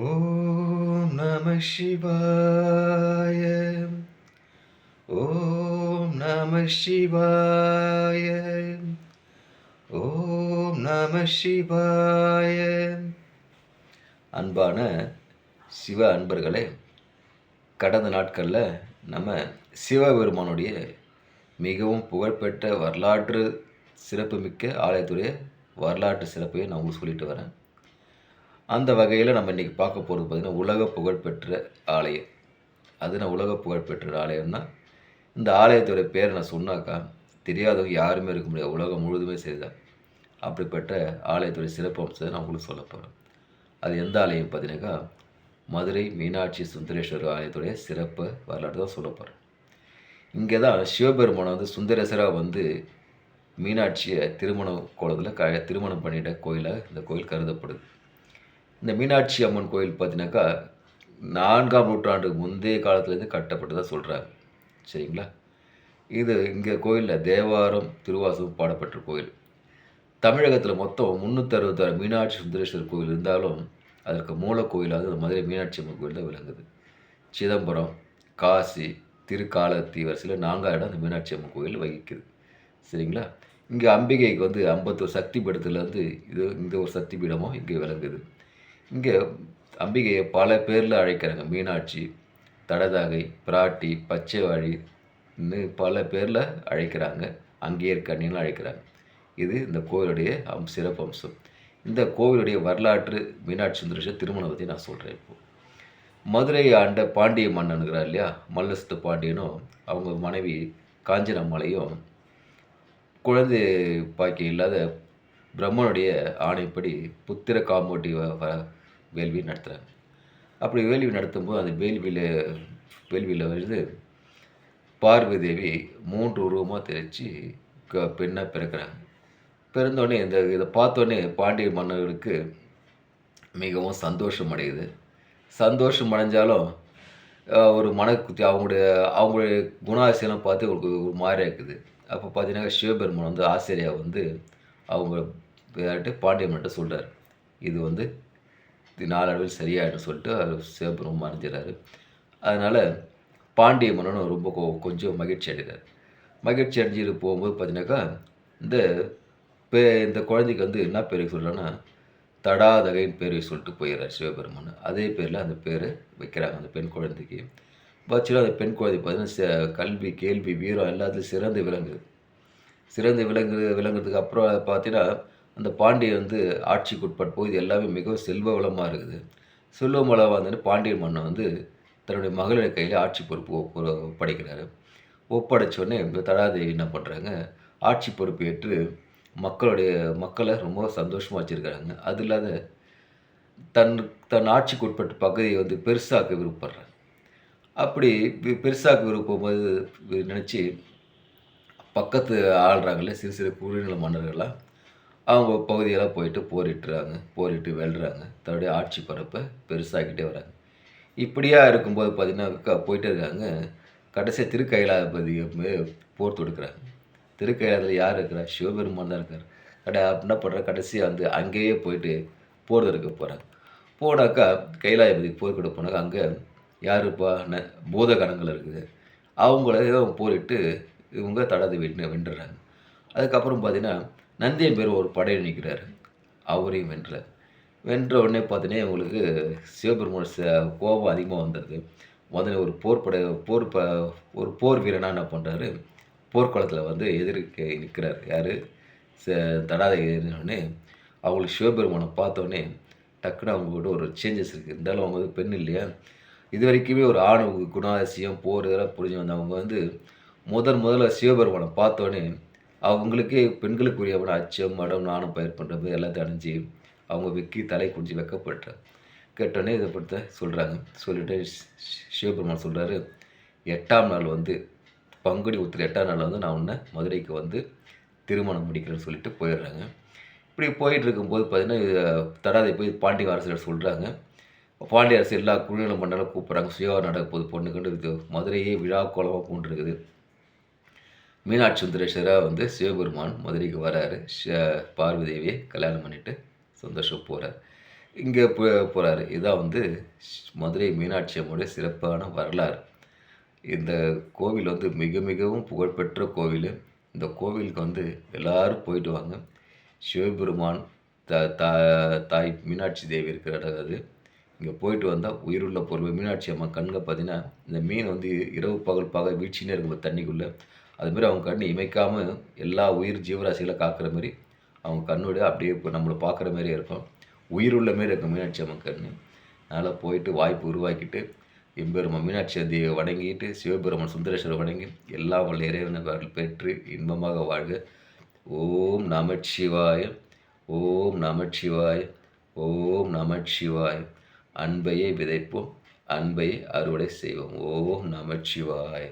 ஓம் நம சிவாய. ஓம் நம சிவாய. ஓம் நம சிவாய. அன்பான சிவ அன்பர்களே, கடந்த நாட்களில் நம்ம சிவபெருமானுடைய மிகவும் புகழ்பெற்ற வரலாற்று சிறப்புமிக்க ஆலயத்துடைய வரலாற்று சிறப்பையும் நான் உங்களுக்கு சொல்லிட்டு வரேன். அந்த வகையில் நம்ம இன்றைக்கி பார்க்க போகிறது பார்த்திங்கன்னா உலக புகழ்பெற்ற ஆலயம். அது நான் உலக புகழ்பெற்ற ஆலயம்னா இந்த ஆலயத்துடைய பேரை நான் சொன்னாக்கா தெரியாதவங்க யாருமே இருக்க முடியாது. உலகம் முழுதுமே சரிதான். அப்படிப்பட்ட ஆலயத்துடைய சிறப்பு அம்சத்தை நான் உங்களுக்கு சொல்ல போகிறேன். அது எந்த ஆலயம் பார்த்தீங்கன்னாக்கா மதுரை மீனாட்சி சுந்தரேஸ்வரர் ஆலயத்துடைய சிறப்பு வரலாறு தான் சொல்ல போகிறேன். இங்கே தான் சிவபெருமானை வந்து சுந்தரேஸ்வராக வந்து மீனாட்சியை திருமணம் பண்ணிட்ட கோயிலாக இந்த கோயில் கருதப்படுது. இந்த மீனாட்சி அம்மன் கோயில் பார்த்தீங்கன்னாக்கா 4ஆம் நூற்றாண்டுக்கு முந்தைய காலத்துலேருந்து கட்டப்பட்டதாக சொல்கிறாங்க. சரிங்களா? இது இங்கே கோயிலில் தேவாரம் திருவாசகம் பாடப்பட்ட கோயில். தமிழகத்தில் மொத்தம் 366 மீனாட்சி சுந்தரேஸ்வரர் கோயில் இருந்தாலும் அதற்கு மூல கோயிலாக மதுரை மீனாட்சி அம்மன் கோயில் தான் விளங்குது. சிதம்பரம், காசி, திருக்காலத்தி வரிசையில் 4ஆம் இடம் அந்த மீனாட்சி அம்மன் கோயில் வகிக்குது. சரிங்களா? இங்கே அம்பிகைக்கு வந்து 51 சக்தி பீடத்துலேருந்து இந்த ஒரு சக்தி பீடமும் இங்கே விளங்குது. இங்கே அம்பிகையை பல பேரில் அழைக்கிறாங்க. மீனாட்சி, தடதாகை, பிராட்டி, பச்சைவாழின்னு பல பேரில் அழைக்கிறாங்க. அங்கேயர் கண்ணின்னு அழைக்கிறாங்க. இது இந்த கோவிலுடைய சிறப்பு அம்சம். இந்த கோவிலுடைய வரலாற்று மீனாட்சி சுந்தரேஸ்வரர் திருமணம் பற்றி நான் சொல்கிறேன். இப்போது மதுரை ஆண்ட பாண்டிய மன்னன் இருக்கிறார் இல்லையா, மல்லஸ்து பாண்டியனும் அவங்க மனைவி காஞ்சனம்மாளையும் குழந்தை பாக்கியம் இல்லாத பிரம்மனுடைய ஆணைப்படி புத்திர காமோட்டி வேள்வி நடத்துகிறாங்க. அப்படி வேள்வி நடத்தும்போது அந்த வேள்வியில் வந்து பார்வதி தேவி 3 உருவமாக தெரிச்சு பெண்ணாக பிறக்கிறாங்க. பிறந்தோடனே இதை பார்த்தோன்னே பாண்டிய மன்னர்களுக்கு மிகவும் சந்தோஷம் அடையுது. சந்தோஷம் அடைஞ்சாலும் ஒரு மனக்குத்தி அவங்களுடைய குணாதிசயம் பார்த்து ஒரு மாதிரியாக இருக்குது. அப்போ பார்த்தீங்கன்னா சிவபெருமான் வந்து ஆசிரியா வந்து அவங்க பாண்டிய மன்னர்கிட்ட சொல்கிறார், இது வந்து நாளடைவில் சரியாயிடும் சொல்லிட்டு அவர் சிவபெருமான் மறைஞ்சிடறாரு. அதனால் பாண்டிய மன்னனும் ரொம்ப கொஞ்சம் மகிழ்ச்சி அடைகிறார். மகிழ்ச்சி அடைஞ்சிட்டு போகும்போது பார்த்தீங்கன்னாக்கா இந்த குழந்தைக்கு வந்து என்ன பேர் சொல்கிறான்னா தடாதகைன்னு பேர் சொல்லிட்டு போயிடுறார் சிவபெருமான். அதே பேரில் அந்த பேர் வைக்கிறாங்க அந்த பெண் குழந்தைக்கு. வச்சுட்டு அந்த பெண் குழந்தை பார்த்தீங்கன்னா கல்வி, கேள்வி, வீரம் எல்லாத்துலையும் சிறந்து விளங்குறதுக்கு அப்புறம் பார்த்தீங்கன்னா அந்த பாண்டியன் வந்து ஆட்சிக்கு உட்பட்ட போது எல்லாமே மிகவும் செல்வ வளமாக இருக்குது. செல்வ வளமாக வந்து பாண்டியன் மன்னன் வந்து தன்னுடைய மகளுடைய கையில் ஆட்சி பொறுப்பு ஒப்படைக்கிறாரு. ஒப்படைச்சோடனே இந்த தடாதேவி என்ன பண்ணுறாங்க, ஆட்சி பொறுப்பு ஏற்று மக்களை ரொம்ப சந்தோஷமாக வச்சுருக்கிறாங்க. அது இல்லாத தன் ஆட்சிக்கு உட்பட்ட பகுதியை வந்து பெருசாக்க விருப்பப்படுறாங்க. அப்படி பெருசாக்க விருப்பம்போது நினச்சி பக்கத்து ஆள்றாங்கல்ல சிறு சிறு குறுநில மன்னர்கள்லாம் அவங்க பகுதியெல்லாம் போயிட்டு போரிட்டு வெல்றாங்க. தன்னுடைய ஆட்சி பரப்பை பெருசாக்கிட்டே வராங்க. இப்படியா இருக்கும்போது பார்த்தீங்கன்னா போயிட்டே இருக்காங்க. கடைசியாக திருக்கைலாயபதி போர் தொடுக்கிறாங்க. திருக்கைலாயத்தில் யார் இருக்கிறா? சிவபெருமான் தான் இருக்கார். என்ன பண்ணுறாங்க, கடைசியாக வந்து அங்கேயே போயிட்டு போர் தொடுக்க போகிறாங்க. போனாக்கா கைலாயபதி போர் கொடுக்க போனாக்கா அங்கே யாருப்பா பூதகணங்கள் இருக்குது. அவங்கள போரிட்டு இவங்க தடாதேவி வென்றுறாங்க. அதுக்கப்புறம் பார்த்தீங்கன்னா நந்தியன் பேர் ஒரு படையில் நிற்கிறார். அவரையும் வென்ற உடனே பார்த்தீங்கன்னா இவங்களுக்கு சிவபெருமான் கோபம் அதிகமாக வந்துடுது. முதல்ல ஒரு போர் வீரனாக என்ன பண்ணுறாரு, போர்க்களத்தில் வந்து எதிர்க்க நிற்கிறார். யார்? தடாதேவி உடனே அவங்களுக்கு சிவபெருமானை பார்த்தோன்னே டக்குன்னு அவங்ககிட்ட ஒரு சேஞ்சஸ் இருக்குது. இருந்தாலும் அவங்க வந்து பெண் இல்லையா, இது வரைக்குமே ஒரு ஆண் குணாதிசயம் போர் இதெல்லாம் புரிஞ்சு வந்தவங்க வந்து முதல்ல சிவபெருமானை பார்த்தோன்னே அவங்களுக்கே பெண்களுக்குரியவன அச்சம், மடம், நாணம் பயிர் பண்ணுறது எல்லாத்தையும் அடைஞ்சி அவங்க தலை குடிஞ்சு வெக்கப்பட்டார். கேட்டோடனே இதை பற்றி சொல்கிறாங்க. சொல்லிவிட்டு சிவபெருமான் சொல்கிறாரு, 8ஆம் நாள் வந்து பங்குனி உத்திர 8ஆம் நாள் வந்து நான் உன்னை மதுரைக்கு வந்து திருமணம் முடிக்கிறேன்னு சொல்லிட்டு போயிடுறாங்க. இப்படி போயிட்டு இருக்கும்போது பார்த்தீங்கன்னா தடாதை போய் பாண்டிய அரசர் சொல்கிறாங்க. பாண்டிய அரசு எல்லா குழுநிலை மண்டலம் கூப்பிட்றாங்க. சுயவா நடக்க போது பொண்ணுக்கண்டு மதுரையே விழா கோலமாக பூண்டிருக்குது. மீனாட்சி சுந்தரேஸ்வராக வந்து சிவபெருமான் மதுரைக்கு வராரு. பார்வதி தேவியை கல்யாணம் பண்ணிவிட்டு சந்தோஷம் போகிறார். இங்கே போகிறாரு. இதான் வந்து மதுரை மீனாட்சி அம்மனுடைய சிறப்பான வரலாறு. இந்த கோவில் வந்து மிக மிகவும் புகழ்பெற்ற கோவில். இந்த கோவிலுக்கு வந்து எல்லாரும் போயிட்டு வாங்க. சிவபெருமான், த தா தாய் மீனாட்சி தேவி இருக்கிற இடம் அது. இங்கே போயிட்டு வந்தால் உயிருள்ள பொருள் மீனாட்சி அம்மன் கண்ணில் பார்த்தீங்கன்னா, இந்த மீன் வந்து இரவு பகல் வீழ்ச்சினே இருக்கும் தண்ணிக்குள்ளே. அதுமாரி அவங்க கண் இமைக்காமல் எல்லா உயிர் ஜீவராசிகளை காக்கிற மாரி அவங்க கண்ணோட அப்படியே இப்போ நம்மளை பார்க்குற மாதிரியே இருக்கும். உயிருள்ள மாரி இருக்கும் மீனாட்சி அம்மன் கண். அதனால் போயிட்டு வாய்ப்பு உருவாக்கிட்டு எம்பெருமான் மீனாட்சி தேவியை வணங்கிட்டு சிவபெருமான் சுந்தரேஸ்வரரை வணங்கி எல்லாம் வல்ல இறைவனை பெற்று இன்பமாக வாழ்க. ஓம் நமச்சிவாய, ஓம் நமச்சிவாய, ஓம் நமச்சிவாய. அன்பையை விதைப்போம், அன்பையை அறுவடை செய்வோம். ஓம் நமச்சிவாய.